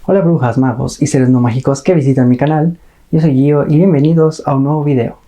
Hola brujas, magos y seres no mágicos que visitan mi canal, yo soy Gio y bienvenidos a un nuevo video.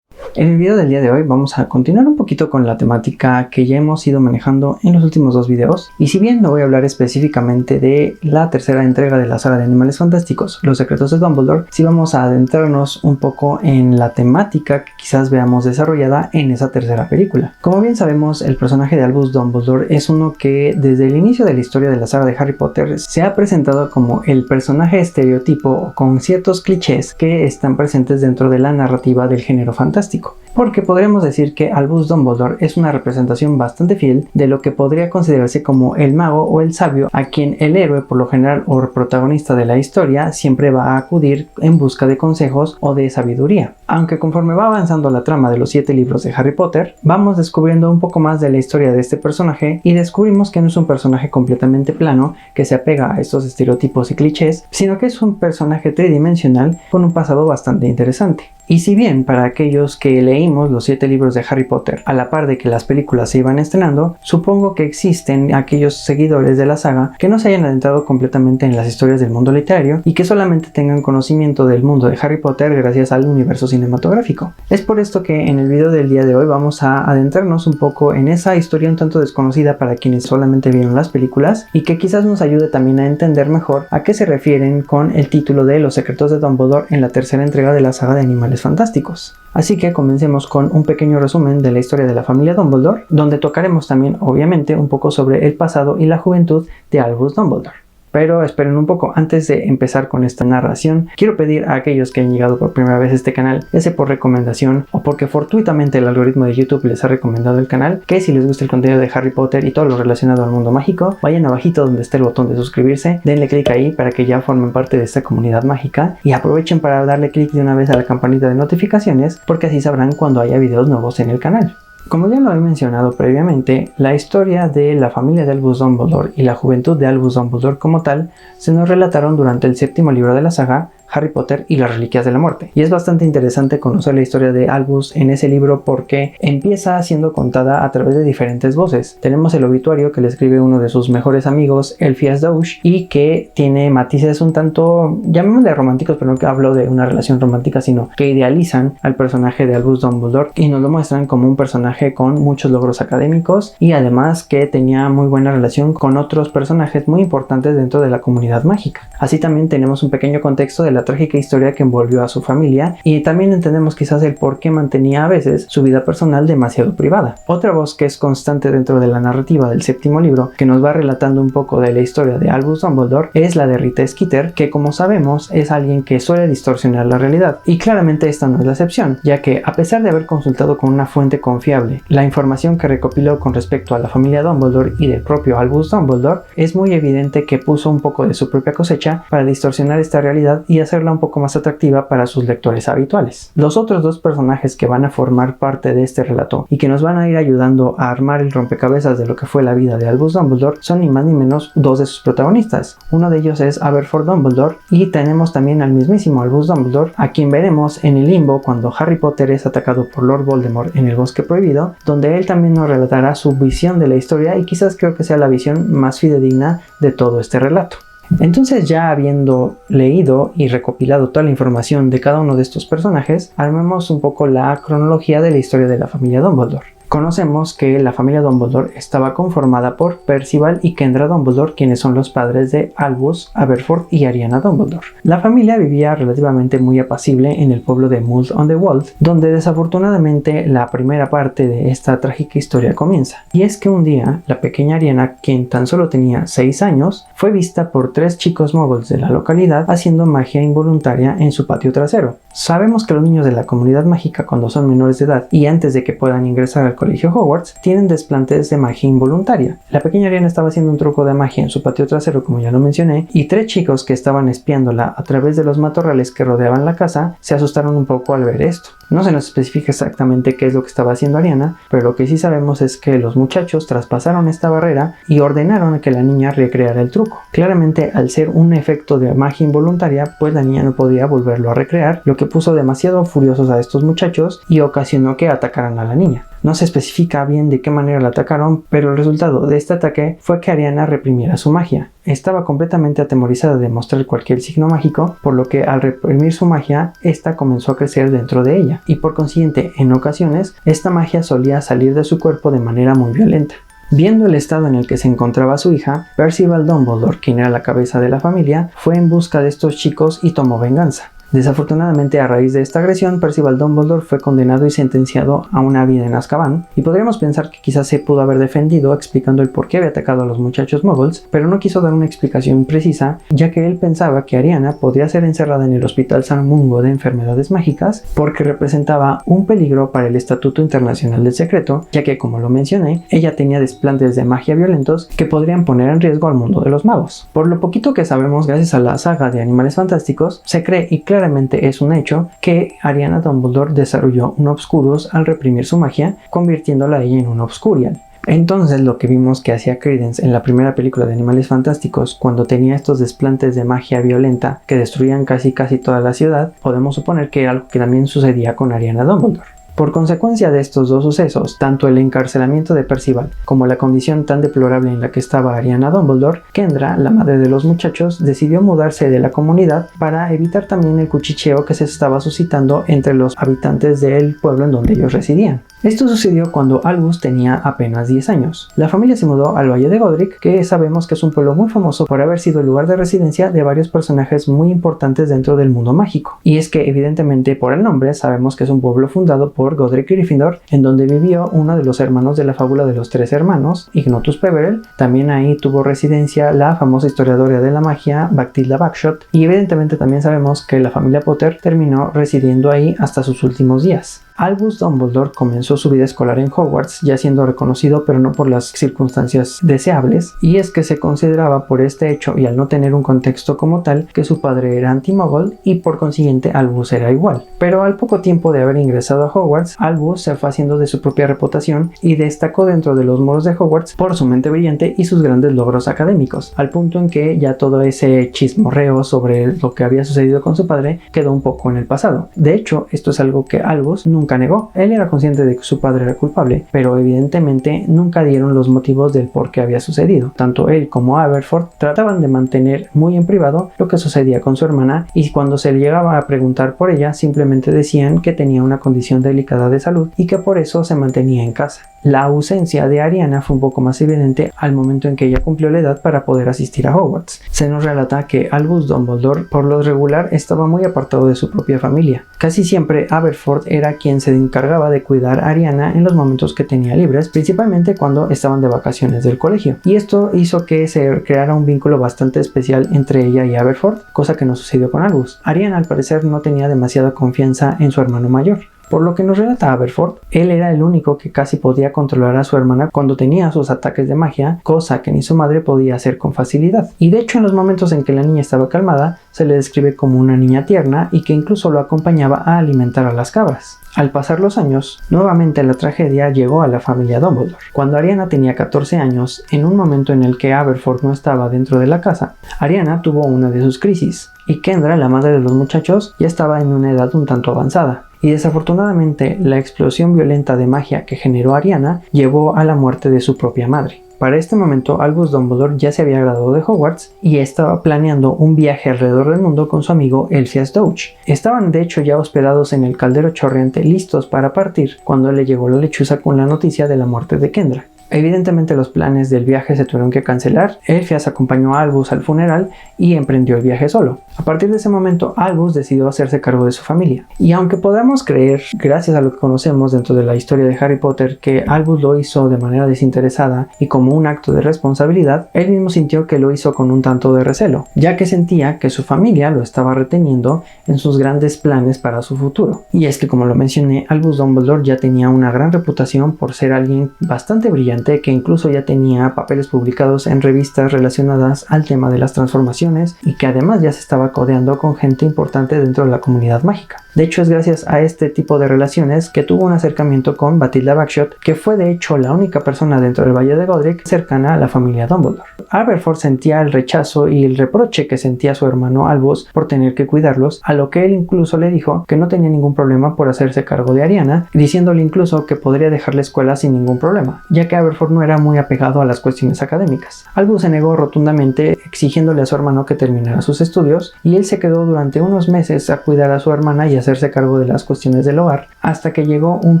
En el video del día de hoy vamos a continuar un poquito con la temática que ya hemos ido manejando en los últimos dos videos. Y si bien no voy a hablar específicamente de la tercera entrega de la saga de Animales Fantásticos, Los Secretos de Dumbledore, sí vamos a adentrarnos un poco en la temática que quizás veamos desarrollada en esa tercera película. Como bien sabemos, el personaje de Albus Dumbledore es uno que desde el inicio de la historia de la saga de Harry Potter se ha presentado como el personaje estereotipo con ciertos clichés que están presentes dentro de la narrativa del género fantástico. Porque podremos decir que Albus Dumbledore es una representación bastante fiel de lo que podría considerarse como el mago o el sabio a quien el héroe por lo general o protagonista de la historia siempre va a acudir en busca de consejos o de sabiduría. Aunque conforme va avanzando la trama de los 7 libros de Harry Potter, vamos descubriendo un poco más de la historia de este personaje y descubrimos que no es un personaje completamente plano que se apega a estos estereotipos y clichés, sino que es un personaje tridimensional con un pasado bastante interesante. Y si bien para aquellos que leímos los 7 libros de Harry Potter a la par de que las películas se iban estrenando, supongo que existen aquellos seguidores de la saga que no se hayan adentrado completamente en las historias del mundo literario y que solamente tengan conocimiento del mundo de Harry Potter gracias al universo cinematográfico. Es por esto que en el video del día de hoy vamos a adentrarnos un poco en esa historia un tanto desconocida para quienes solamente vieron las películas y que quizás nos ayude también a entender mejor a qué se refieren con el título de Los Secretos de Dumbledore en la tercera entrega de la saga de Animales Fantásticos. Así que comencemos con un pequeño resumen de la historia de la familia Dumbledore, donde tocaremos también obviamente un poco sobre el pasado y la juventud de Albus Dumbledore. Pero esperen un poco, antes de empezar con esta narración, quiero pedir a aquellos que han llegado por primera vez a este canal, ya sea por recomendación o porque fortuitamente el algoritmo de YouTube les ha recomendado el canal, que si les gusta el contenido de Harry Potter y todo lo relacionado al mundo mágico, vayan abajito donde está el botón de suscribirse, denle clic ahí para que ya formen parte de esta comunidad mágica y aprovechen para darle clic de una vez a la campanita de notificaciones porque así sabrán cuando haya videos nuevos en el canal. Como ya lo he mencionado previamente, la historia de la familia de Albus Dumbledore y la juventud de Albus Dumbledore como tal se nos relataron durante el 7º libro de la saga, Harry Potter y las Reliquias de la Muerte. Y es bastante interesante conocer la historia de Albus en ese libro porque empieza siendo contada a través de diferentes voces. Tenemos el obituario que le escribe uno de sus mejores amigos, Elphias Douche, y que tiene matices un tanto, llamémosle románticos, pero no que hablo de una relación romántica, sino que idealizan al personaje de Albus Dumbledore y nos lo muestran como un personaje con muchos logros académicos y además que tenía muy buena relación con otros personajes muy importantes dentro de la comunidad mágica. Así también tenemos un pequeño contexto de la trágica historia que envolvió a su familia y también entendemos quizás el por qué mantenía a veces su vida personal demasiado privada. Otra voz que es constante dentro de la narrativa del 7º libro que nos va relatando un poco de la historia de Albus Dumbledore es la de Rita Skeeter, que como sabemos es alguien que suele distorsionar la realidad y claramente esta no es la excepción, ya que a pesar de haber consultado con una fuente confiable la información que recopiló con respecto a la familia Dumbledore y del propio Albus Dumbledore, es muy evidente que puso un poco de su propia cosecha para distorsionar esta realidad y hacerla un poco más atractiva para sus lectores habituales. Los otros dos personajes que van a formar parte de este relato y que nos van a ir ayudando a armar el rompecabezas de lo que fue la vida de Albus Dumbledore son ni más ni menos dos de sus protagonistas. Uno de ellos es Aberforth Dumbledore y tenemos también al mismísimo Albus Dumbledore, a quien veremos en el limbo cuando Harry Potter es atacado por Lord Voldemort en el Bosque Prohibido, donde él también nos relatará su visión de la historia y quizás creo que sea la visión más fidedigna de todo este relato. Entonces, ya habiendo leído y recopilado toda la información de cada uno de estos personajes, armemos un poco la cronología de la historia de la familia Dumbledore. Conocemos que la familia Dumbledore estaba conformada por Percival y Kendra Dumbledore, quienes son los padres de Albus, Aberforth y Ariana Dumbledore. La familia vivía relativamente muy apacible en el pueblo de Mold-on-the-Weald, donde desafortunadamente la primera parte de esta trágica historia comienza. Y es que un día, la pequeña Ariana, quien tan solo tenía 6 años, fue vista por 3 chicos muggles de la localidad haciendo magia involuntaria en su patio trasero. Sabemos que los niños de la comunidad mágica, cuando son menores de edad y antes de que puedan ingresar al colegio Hogwarts, tienen desplantes de magia involuntaria. La pequeña Ariana estaba haciendo un truco de magia en su patio trasero, como ya lo mencioné, y 3 chicos que estaban espiándola a través de los matorrales que rodeaban la casa se asustaron un poco al ver esto. No se nos especifica exactamente qué es lo que estaba haciendo Ariana, pero lo que sí sabemos es que los muchachos traspasaron esta barrera y ordenaron a que la niña recreara el truco. Claramente, al ser un efecto de magia involuntaria, pues la niña no podía volverlo a recrear, lo que puso demasiado furiosos a estos muchachos y ocasionó que atacaran a la niña. No se especifica bien de qué manera la atacaron, pero el resultado de este ataque fue que Ariana reprimiera su magia. Estaba completamente atemorizada de mostrar cualquier signo mágico, por lo que al reprimir su magia, esta comenzó a crecer dentro de ella, y por consiguiente, en ocasiones, esta magia solía salir de su cuerpo de manera muy violenta. Viendo el estado en el que se encontraba su hija, Percival Dumbledore, quien era la cabeza de la familia, fue en busca de estos chicos y tomó venganza. Desafortunadamente, a raíz de esta agresión, Percival Dumbledore fue condenado y sentenciado a una vida en Azkaban, y podríamos pensar que quizás se pudo haber defendido explicando el por qué había atacado a los muchachos muggles, pero no quiso dar una explicación precisa, ya que él pensaba que Ariana podría ser encerrada en el Hospital San Mungo de Enfermedades Mágicas porque representaba un peligro para el Estatuto Internacional del Secreto, ya que, como lo mencioné, ella tenía desplantes de magia violentos que podrían poner en riesgo al mundo de los magos. Por lo poquito que sabemos gracias a la saga de Animales Fantásticos, se cree y claramente es un hecho que Ariana Dumbledore desarrolló un Obscurus al reprimir su magia, convirtiéndola a ella en un Obscurial. Entonces, lo que vimos que hacía Credence en la primera película de Animales Fantásticos, cuando tenía estos desplantes de magia violenta que destruían casi toda la ciudad, podemos suponer que era algo que también sucedía con Ariana Dumbledore. Por consecuencia de estos dos sucesos, tanto el encarcelamiento de Percival como la condición tan deplorable en la que estaba Ariana Dumbledore, Kendra, la madre de los muchachos, decidió mudarse de la comunidad para evitar también el cuchicheo que se estaba suscitando entre los habitantes del pueblo en donde ellos residían. Esto sucedió cuando Albus tenía apenas 10 años. La familia se mudó al Valle de Godric, que sabemos que es un pueblo muy famoso por haber sido el lugar de residencia de varios personajes muy importantes dentro del mundo mágico. Y es que evidentemente por el nombre sabemos que es un pueblo fundado por Godric Gryffindor, en donde vivió uno de los hermanos de la fábula de los 3 hermanos, Ignotus Peverell. También ahí tuvo residencia la famosa historiadora de la magia, Bathilda Bagshot, y evidentemente también sabemos que la familia Potter terminó residiendo ahí hasta sus últimos días. Albus Dumbledore comenzó su vida escolar en Hogwarts, ya siendo reconocido pero no por las circunstancias deseables, y es que se consideraba por este hecho y al no tener un contexto como tal que su padre era anti-muggle y por consiguiente Albus era igual. Pero al poco tiempo de haber ingresado a Hogwarts, Albus se fue haciendo de su propia reputación y destacó dentro de los muros de Hogwarts por su mente brillante y sus grandes logros académicos, al punto en que ya todo ese chismorreo sobre lo que había sucedido con su padre quedó un poco en el pasado. De hecho, esto es algo que Albus nunca negó. Él era consciente de que su padre era culpable, pero evidentemente nunca dieron los motivos del por qué había sucedido. Tanto él como Aberforth trataban de mantener muy en privado lo que sucedía con su hermana, y cuando se le llegaba a preguntar por ella, simplemente decían que tenía una condición delicada de salud y que por eso se mantenía en casa. La ausencia de Ariana fue un poco más evidente al momento en que ella cumplió la edad para poder asistir a Hogwarts. Se nos relata que Albus Dumbledore por lo regular estaba muy apartado de su propia familia. Casi siempre Aberforth era quien se encargaba de cuidar a Ariana en los momentos que tenía libres, principalmente cuando estaban de vacaciones del colegio. Y esto hizo que se creara un vínculo bastante especial entre ella y Aberforth, cosa que no sucedió con Albus. Ariana al parecer no tenía demasiada confianza en su hermano mayor. Por lo que nos relata Aberforth, él era el único que casi podía controlar a su hermana cuando tenía sus ataques de magia, cosa que ni su madre podía hacer con facilidad. Y de hecho en los momentos en que la niña estaba calmada, se le describe como una niña tierna y que incluso lo acompañaba a alimentar a las cabras. Al pasar los años, nuevamente la tragedia llegó a la familia Dumbledore. Cuando Ariana tenía 14 años, en un momento en el que Aberforth no estaba dentro de la casa, Ariana tuvo una de sus crisis, y Kendra, la madre de los muchachos, ya estaba en una edad un tanto avanzada. Y desafortunadamente, la explosión violenta de magia que generó Ariana llevó a la muerte de su propia madre. Para este momento, Albus Dumbledore ya se había graduado de Hogwarts y estaba planeando un viaje alrededor del mundo con su amigo Elphias Douch. Estaban de hecho ya hospedados en el Caldero Chorreante listos para partir cuando le llegó la lechuza con la noticia de la muerte de Kendra. Evidentemente los planes del viaje se tuvieron que cancelar. Elphias acompañó a Albus al funeral y emprendió el viaje solo. A partir de ese momento, Albus decidió hacerse cargo de su familia. Y aunque podamos creer, gracias a lo que conocemos dentro de la historia de Harry Potter, que Albus lo hizo de manera desinteresada y como un acto de responsabilidad, él mismo sintió que lo hizo con un tanto de recelo, ya que sentía que su familia lo estaba reteniendo en sus grandes planes para su futuro. Y es que, como lo mencioné, Albus Dumbledore ya tenía una gran reputación por ser alguien bastante brillante, que incluso ya tenía papeles publicados en revistas relacionadas al tema de las transformaciones y que además ya se estaba codeando con gente importante dentro de la comunidad mágica. De hecho, es gracias a este tipo de relaciones que tuvo un acercamiento con Bathilda Bagshot, que fue de hecho la única persona dentro del Valle de Godric cercana a la familia Dumbledore. Aberforth sentía el rechazo y el reproche que sentía su hermano Albus por tener que cuidarlos, a lo que él incluso le dijo que no tenía ningún problema por hacerse cargo de Ariana, diciéndole incluso que podría dejar la escuela sin ningún problema, ya que Aberforth no era muy apegado a las cuestiones académicas. Albus se negó rotundamente, exigiéndole a su hermano que terminara sus estudios, y él se quedó durante unos meses a cuidar a su hermana y hacerse cargo de las cuestiones del hogar, hasta que llegó un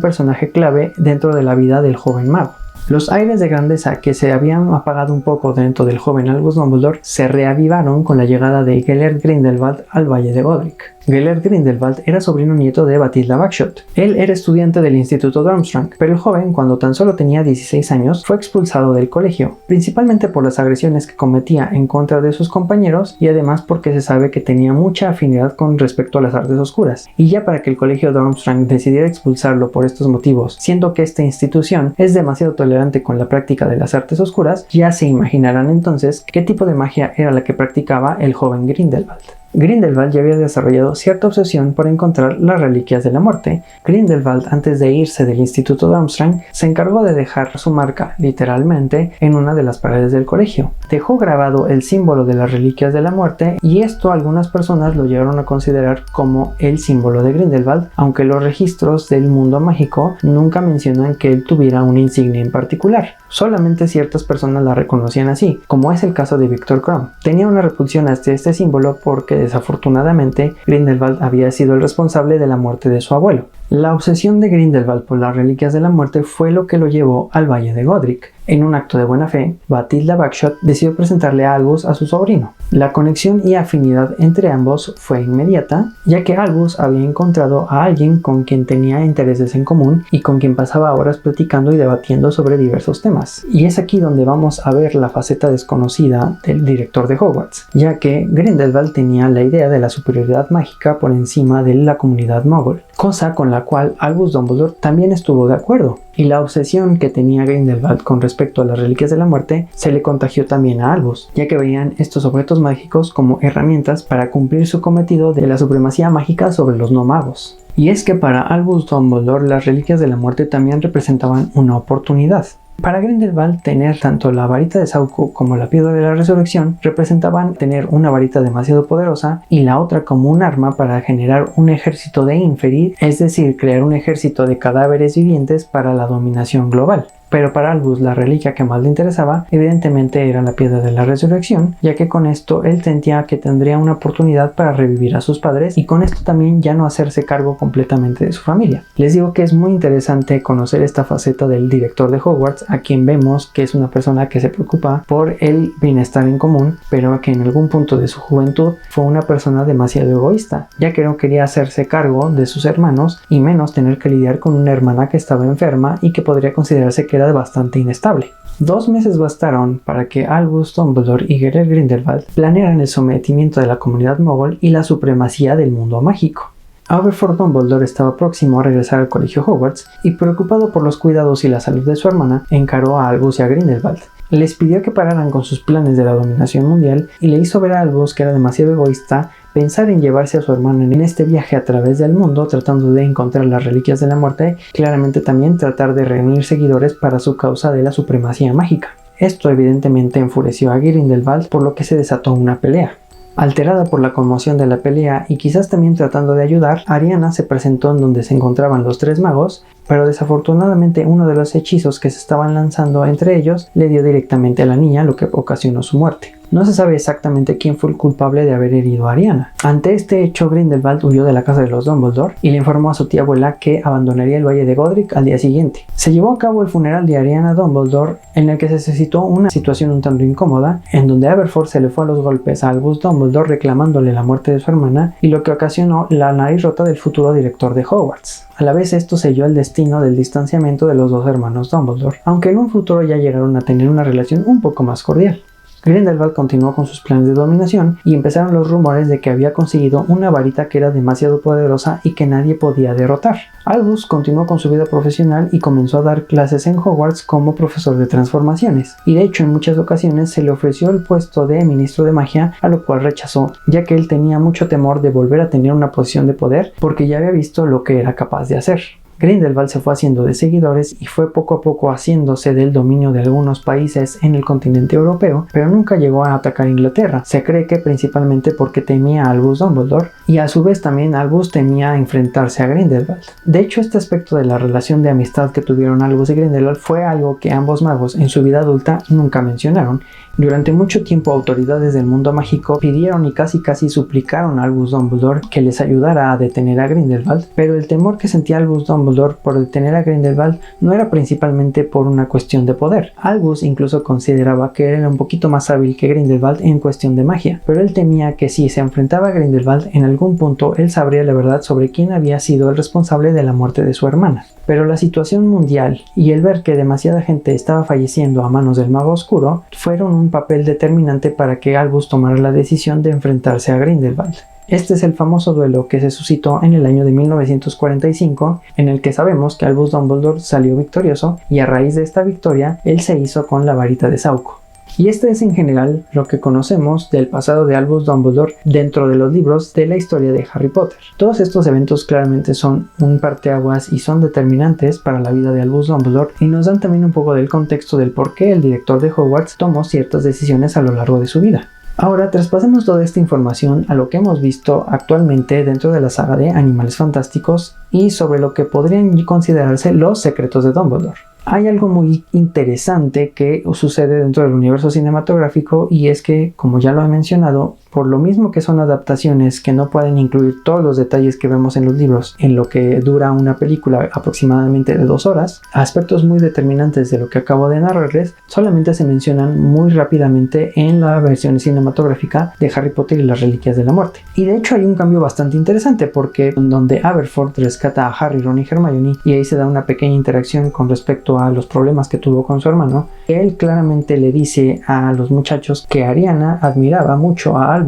personaje clave dentro de la vida del joven mago. Los aires de grandeza que se habían apagado un poco dentro del joven Albus Dumbledore se reavivaron con la llegada de Gellert Grindelwald al Valle de Godric. Gellert Grindelwald era sobrino nieto de Bathilda Bagshot. Él era estudiante del Instituto Durmstrang, pero el joven, cuando tan solo tenía 16 años, fue expulsado del colegio, principalmente por las agresiones que cometía en contra de sus compañeros y además porque se sabe que tenía mucha afinidad con respecto a las artes oscuras. Y ya para que el colegio Durmstrang decidiera expulsarlo por estos motivos, siendo que esta institución es demasiado tolerante con la práctica de las artes oscuras, ya se imaginarán entonces qué tipo de magia era la que practicaba el joven Grindelwald. Grindelwald ya había desarrollado cierta obsesión por encontrar las reliquias de la muerte. Grindelwald, antes de irse del Instituto Durmstrang, se encargó de dejar su marca, literalmente, en una de las paredes del colegio. Dejó grabado el símbolo de las reliquias de la muerte y esto algunas personas lo llegaron a considerar como el símbolo de Grindelwald, aunque los registros del mundo mágico nunca mencionan que él tuviera una insignia en particular. Solamente ciertas personas la reconocían así, como es el caso de Viktor Krum. Tenía una repulsión hacia este símbolo porque desafortunadamente Grindelwald había sido el responsable de la muerte de su abuelo. La obsesión de Grindelwald por las reliquias de la muerte fue lo que lo llevó al Valle de Godric. En un acto de buena fe, Bathilda Bagshot decidió presentarle a Albus a su sobrino. La conexión y afinidad entre ambos fue inmediata, ya que Albus había encontrado a alguien con quien tenía intereses en común y con quien pasaba horas platicando y debatiendo sobre diversos temas. Y es aquí donde vamos a ver la faceta desconocida del director de Hogwarts, ya que Grindelwald tenía la idea de la superioridad mágica por encima de la comunidad Muggle, cosa con la cual Albus Dumbledore también estuvo de acuerdo. Y la obsesión que tenía Grindelwald con respecto a las reliquias de la muerte se le contagió también a Albus, ya que veían estos objetos mágicos como herramientas para cumplir su cometido de la supremacía mágica sobre los no magos. Y es que para Albus Dumbledore las reliquias de la muerte también representaban una oportunidad. Para Grindelwald, tener tanto la varita de Sauco como la piedra de la resurrección representaban tener una varita demasiado poderosa y la otra como un arma para generar un ejército de Inferi, es decir, crear un ejército de cadáveres vivientes para la dominación global. Pero para Albus la reliquia que más le interesaba evidentemente era la piedra de la resurrección, ya que con esto él sentía que tendría una oportunidad para revivir a sus padres y con esto también ya no hacerse cargo completamente de su familia. Les digo que es muy interesante conocer esta faceta del director de Hogwarts, a quien vemos que es una persona que se preocupa por el bienestar en común, pero que en algún punto de su juventud fue una persona demasiado egoísta, ya que no quería hacerse cargo de sus hermanos y menos tener que lidiar con una hermana que estaba enferma y que podría considerarse que era bastante inestable. 2 meses bastaron para que Albus Dumbledore y Gellert Grindelwald planearan el sometimiento de la comunidad Muggle y la supremacía del mundo mágico. Aberforth Dumbledore estaba próximo a regresar al colegio Hogwarts y, preocupado por los cuidados y la salud de su hermana, encaró a Albus y a Grindelwald. Les pidió que pararan con sus planes de la dominación mundial y le hizo ver a Albus que era demasiado egoísta pensar en llevarse a su hermana en este viaje a través del mundo tratando de encontrar las reliquias de la muerte, claramente también tratar de reunir seguidores para su causa de la supremacía mágica. Esto evidentemente enfureció a Grindelwald, por lo que se desató una pelea. Alterada por la conmoción de la pelea y quizás también tratando de ayudar, Ariana se presentó en donde se encontraban los 3 magos, pero desafortunadamente uno de los hechizos que se estaban lanzando entre ellos le dio directamente a la niña, lo que ocasionó su muerte. No se sabe exactamente quién fue el culpable de haber herido a Ariana. Ante este hecho, Grindelwald huyó de la casa de los Dumbledore y le informó a su tía abuela que abandonaría el Valle de Godric al día siguiente. Se llevó a cabo el funeral de Ariana Dumbledore, en el que se suscitó una situación un tanto incómoda, en donde Aberforth se le fue a los golpes a Albus Dumbledore reclamándole la muerte de su hermana, y lo que ocasionó la nariz rota del futuro director de Hogwarts. A la vez esto selló el destino del distanciamiento de los 2 hermanos Dumbledore, aunque en un futuro ya llegaron a tener una relación un poco más cordial. Grindelwald continuó con sus planes de dominación y empezaron los rumores de que había conseguido una varita que era demasiado poderosa y que nadie podía derrotar. Albus continuó con su vida profesional y comenzó a dar clases en Hogwarts como profesor de transformaciones, y de hecho en muchas ocasiones se le ofreció el puesto de ministro de magia, a lo cual rechazó, ya que él tenía mucho temor de volver a tener una posición de poder porque ya había visto lo que era capaz de hacer. Grindelwald se fue haciendo de seguidores y fue poco a poco haciéndose del dominio de algunos países en el continente europeo, pero nunca llegó a atacar Inglaterra. Se cree que principalmente porque temía a Albus Dumbledore, y a su vez también Albus temía enfrentarse a Grindelwald. De hecho, este aspecto de la relación de amistad que tuvieron Albus y Grindelwald fue algo que ambos magos en su vida adulta nunca mencionaron. Durante mucho tiempo autoridades del mundo mágico pidieron y casi suplicaron a Albus Dumbledore que les ayudara a detener a Grindelwald, pero el temor que sentía Albus Dumbledore por detener a Grindelwald no era principalmente por una cuestión de poder. Albus incluso consideraba que era un poquito más hábil que Grindelwald en cuestión de magia, pero él temía que si se enfrentaba a Grindelwald en algún punto él sabría la verdad sobre quién había sido el responsable de la muerte de su hermana. Pero la situación mundial y el ver que demasiada gente estaba falleciendo a manos del mago oscuro fueron un papel determinante para que Albus tomara la decisión de enfrentarse a Grindelwald. Este es el famoso duelo que se suscitó en el año de 1945, en el que sabemos que Albus Dumbledore salió victorioso y a raíz de esta victoria él se hizo con la varita de Sauco. Y este es en general lo que conocemos del pasado de Albus Dumbledore dentro de los libros de la historia de Harry Potter. Todos estos eventos claramente son un parteaguas y son determinantes para la vida de Albus Dumbledore, y nos dan también un poco del contexto del por qué el director de Hogwarts tomó ciertas decisiones a lo largo de su vida. Ahora traspasemos toda esta información a lo que hemos visto actualmente dentro de la saga de Animales Fantásticos y sobre lo que podrían considerarse los secretos de Dumbledore. Hay algo muy interesante que sucede dentro del universo cinematográfico, y es que, como ya lo he mencionado, por lo mismo que son adaptaciones que no pueden incluir todos los detalles que vemos en los libros en lo que dura una película aproximadamente de 2 horas, aspectos muy determinantes de lo que acabo de narrarles solamente se mencionan muy rápidamente en la versión cinematográfica de Harry Potter y las Reliquias de la Muerte. Y de hecho hay un cambio bastante interesante, porque en donde Aberforth rescata a Harry, Ron y Hermione y ahí se da una pequeña interacción con respecto a los problemas que tuvo con su hermano, él claramente le dice a los muchachos que Ariana admiraba mucho a Albus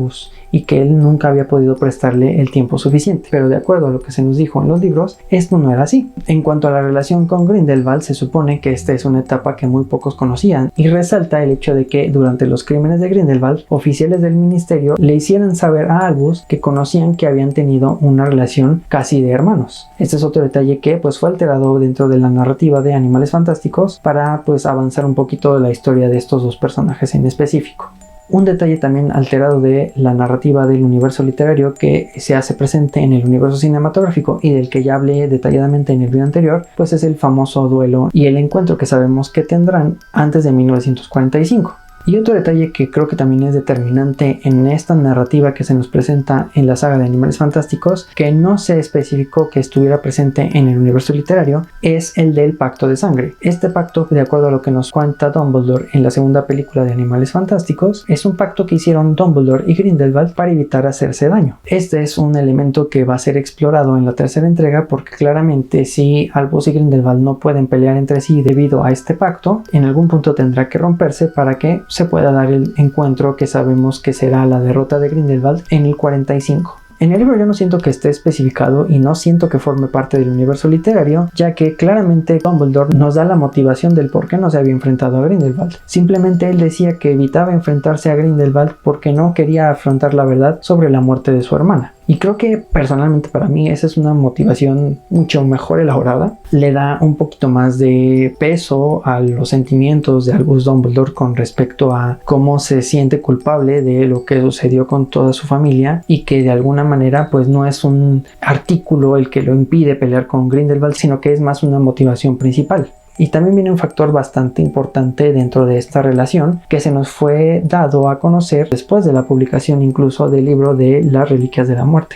y que él nunca había podido prestarle el tiempo suficiente. Pero de acuerdo a lo que se nos dijo en los libros, esto no era así. En cuanto a la relación con Grindelwald, se supone que esta es una etapa que muy pocos conocían, y resalta el hecho de que durante los crímenes de Grindelwald, oficiales del ministerio le hicieran saber a Albus que conocían que habían tenido una relación casi de hermanos. Este es otro detalle que fue alterado dentro de la narrativa de Animales Fantásticos para avanzar un poquito de la historia de estos dos personajes en específico. Un detalle también alterado de la narrativa del universo literario que se hace presente en el universo cinematográfico y del que ya hablé detalladamente en el video anterior, es el famoso duelo y el encuentro que sabemos que tendrán antes de 1945. Y otro detalle que creo que también es determinante en esta narrativa que se nos presenta en la saga de Animales Fantásticos, que no se especificó que estuviera presente en el universo literario, es el del Pacto de Sangre. Este pacto, de acuerdo a lo que nos cuenta Dumbledore en la segunda película de Animales Fantásticos, es un pacto que hicieron Dumbledore y Grindelwald para evitar hacerse daño. Este es un elemento que va a ser explorado en la tercera entrega, porque claramente si Albus y Grindelwald no pueden pelear entre sí debido a este pacto, en algún punto tendrá que romperse para que se pueda dar el encuentro que sabemos que será la derrota de Grindelwald en el 45. En el libro yo no siento que esté especificado y no siento que forme parte del universo literario, ya que claramente Dumbledore nos da la motivación del por qué no se había enfrentado a Grindelwald. Simplemente él decía que evitaba enfrentarse a Grindelwald porque no quería afrontar la verdad sobre la muerte de su hermana. Y creo que personalmente para mí esa es una motivación mucho mejor elaborada. Le da un poquito más de peso a los sentimientos de Albus Dumbledore con respecto a cómo se siente culpable de lo que sucedió con toda su familia, y que de alguna manera no es un artículo el que lo impide pelear con Grindelwald, sino que es más una motivación principal. Y también viene un factor bastante importante dentro de esta relación que se nos fue dado a conocer después de la publicación incluso del libro de Las Reliquias de la Muerte.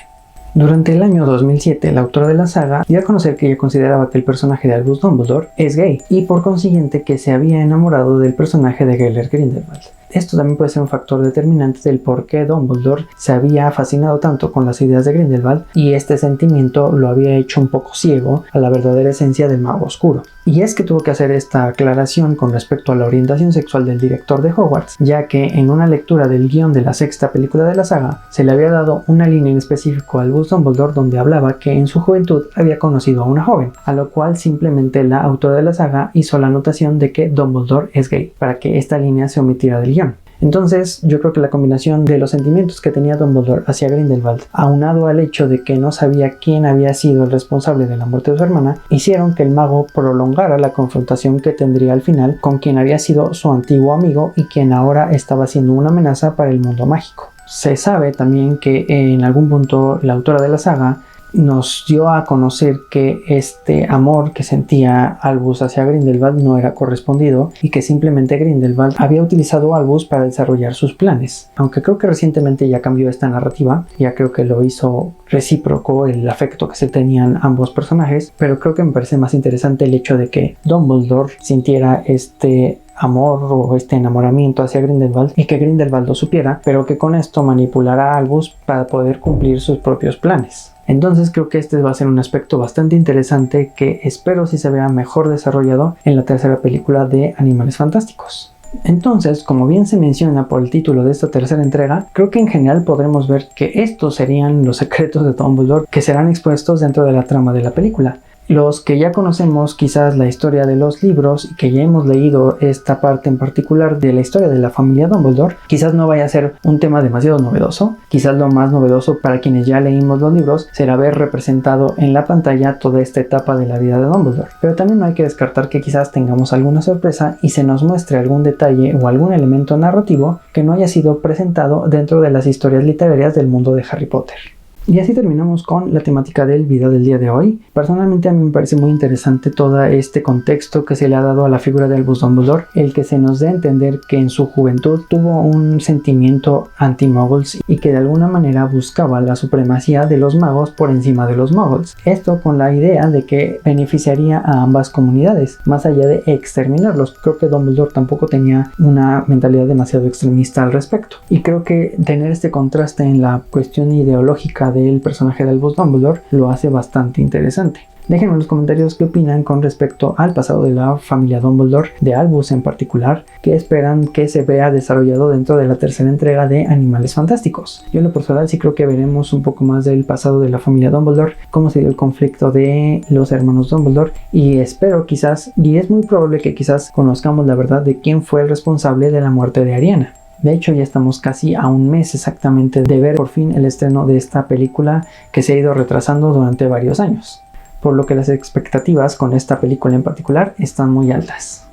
Durante el año 2007, el autor de la saga dio a conocer que ella consideraba que el personaje de Albus Dumbledore es gay, y por consiguiente que se había enamorado del personaje de Gellert Grindelwald. Esto también puede ser un factor determinante del por qué Dumbledore se había fascinado tanto con las ideas de Grindelwald y este sentimiento lo había hecho un poco ciego a la verdadera esencia del mago oscuro. Y es que tuvo que hacer esta aclaración con respecto a la orientación sexual del director de Hogwarts, ya que en una lectura del guión de la sexta película de la saga se le había dado una línea en específico a Albus Dumbledore donde hablaba que en su juventud había conocido a una joven, a lo cual simplemente la autora de la saga hizo la anotación de que Dumbledore es gay, para que esta línea se omitiera del guión. Entonces yo creo que la combinación de los sentimientos que tenía Dumbledore hacia Grindelwald, aunado al hecho de que no sabía quién había sido el responsable de la muerte de su hermana, hicieron que el mago prolongara la confrontación que tendría al final con quien había sido su antiguo amigo y quien ahora estaba siendo una amenaza para el mundo mágico. Se sabe también que en algún punto la autora de la saga nos dio a conocer que este amor que sentía Albus hacia Grindelwald no era correspondido y que simplemente Grindelwald había utilizado a Albus para desarrollar sus planes. Aunque creo que recientemente ya cambió esta narrativa, ya creo que lo hizo recíproco el afecto que se tenían ambos personajes, pero creo que me parece más interesante el hecho de que Dumbledore sintiera este amor o este enamoramiento hacia Grindelwald y que Grindelwald lo supiera, pero que con esto manipulara a Albus para poder cumplir sus propios planes. Entonces creo que este va a ser un aspecto bastante interesante que espero si se vea mejor desarrollado en la tercera película de Animales Fantásticos. Entonces, como bien se menciona por el título de esta tercera entrega, creo que en general podremos ver que estos serían los secretos de Dumbledore que serán expuestos dentro de la trama de la película. Los que ya conocemos quizás la historia de los libros y que ya hemos leído esta parte en particular de la historia de la familia Dumbledore, quizás no vaya a ser un tema demasiado novedoso. Quizás lo más novedoso para quienes ya leímos los libros será ver representado en la pantalla toda esta etapa de la vida de Dumbledore. Pero también no hay que descartar que quizás tengamos alguna sorpresa y se nos muestre algún detalle o algún elemento narrativo que no haya sido presentado dentro de las historias literarias del mundo de Harry Potter. Y así terminamos con la temática del video del día de hoy. Personalmente a mí me parece muy interesante todo este contexto que se le ha dado a la figura de Albus Dumbledore, el que se nos dé a entender que en su juventud tuvo un sentimiento anti-muggles y que de alguna manera buscaba la supremacía de los magos por encima de los muggles. Esto con la idea de que beneficiaría a ambas comunidades, más allá de exterminarlos. Creo que Dumbledore tampoco tenía una mentalidad demasiado extremista al respecto. Y creo que tener este contraste en la cuestión ideológica del personaje de Albus Dumbledore lo hace bastante interesante. Déjenme en los comentarios qué opinan con respecto al pasado de la familia Dumbledore, de Albus en particular, que esperan que se vea desarrollado dentro de la tercera entrega de Animales Fantásticos. Yo en lo personal sí creo que veremos un poco más del pasado de la familia Dumbledore, cómo se dio el conflicto de los hermanos Dumbledore, y espero quizás, y es muy probable que quizás conozcamos la verdad de quién fue el responsable de la muerte de Ariana. De hecho, ya estamos casi a un mes exactamente de ver por fin el estreno de esta película que se ha ido retrasando durante varios años, por lo que las expectativas con esta película en particular están muy altas.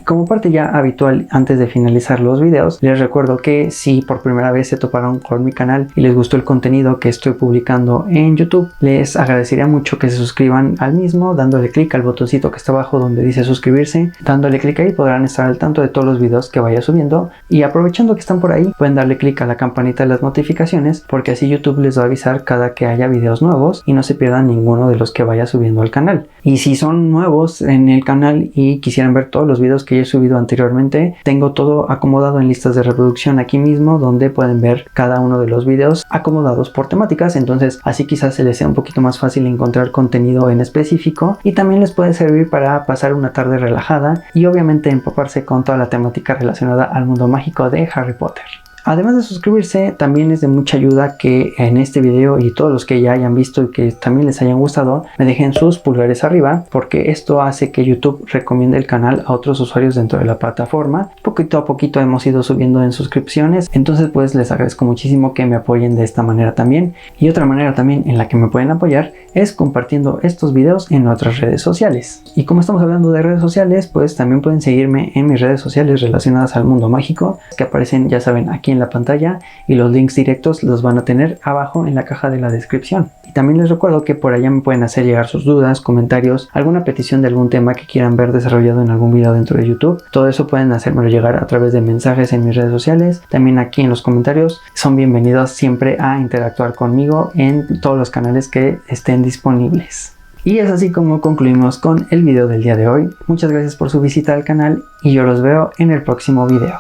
Como parte ya habitual antes de finalizar los videos, les recuerdo que si por primera vez se toparon con mi canal y les gustó el contenido que estoy publicando en YouTube, les agradecería mucho que se suscriban al mismo dándole clic al botoncito que está abajo donde dice suscribirse. Dándole clic ahí podrán estar al tanto de todos los videos que vaya subiendo, y aprovechando que están por ahí pueden darle clic a la campanita de las notificaciones, porque así YouTube les va a avisar cada que haya videos nuevos y no se pierdan ninguno de los que vaya subiendo al canal. Y si son nuevos en el canal y quisieran ver todos los videos que he subido anteriormente, tengo todo acomodado en listas de reproducción aquí mismo, donde pueden ver cada uno de los videos acomodados por temáticas. Entonces así quizás se les sea un poquito más fácil encontrar contenido en específico, y también les puede servir para pasar una tarde relajada y obviamente empaparse con toda la temática relacionada al mundo mágico de Harry Potter. Además de suscribirse, también es de mucha ayuda que en este video y todos los que ya hayan visto y que también les hayan gustado, me dejen sus pulgares arriba, porque esto hace que YouTube recomiende el canal a otros usuarios dentro de la plataforma. Poquito a poquito hemos ido subiendo en suscripciones, entonces pues les agradezco muchísimo que me apoyen de esta manera también. Y otra manera también en la que me pueden apoyar es compartiendo estos videos en otras redes sociales. Y como estamos hablando de redes sociales, pues también pueden seguirme en mis redes sociales relacionadas al mundo mágico, que aparecen, ya saben, aquí en la pantalla, y los links directos los van a tener abajo en la caja de la descripción. Y también les recuerdo que por allá me pueden hacer llegar sus dudas, comentarios, alguna petición de algún tema que quieran ver desarrollado en algún video dentro de YouTube. Todo eso pueden hacérmelo llegar a través de mensajes en mis redes sociales, también aquí en los comentarios. Son bienvenidos siempre a interactuar conmigo en todos los canales que estén disponibles. Y es así como concluimos con el video del día de hoy. Muchas gracias por su visita al canal y yo los veo en el próximo video.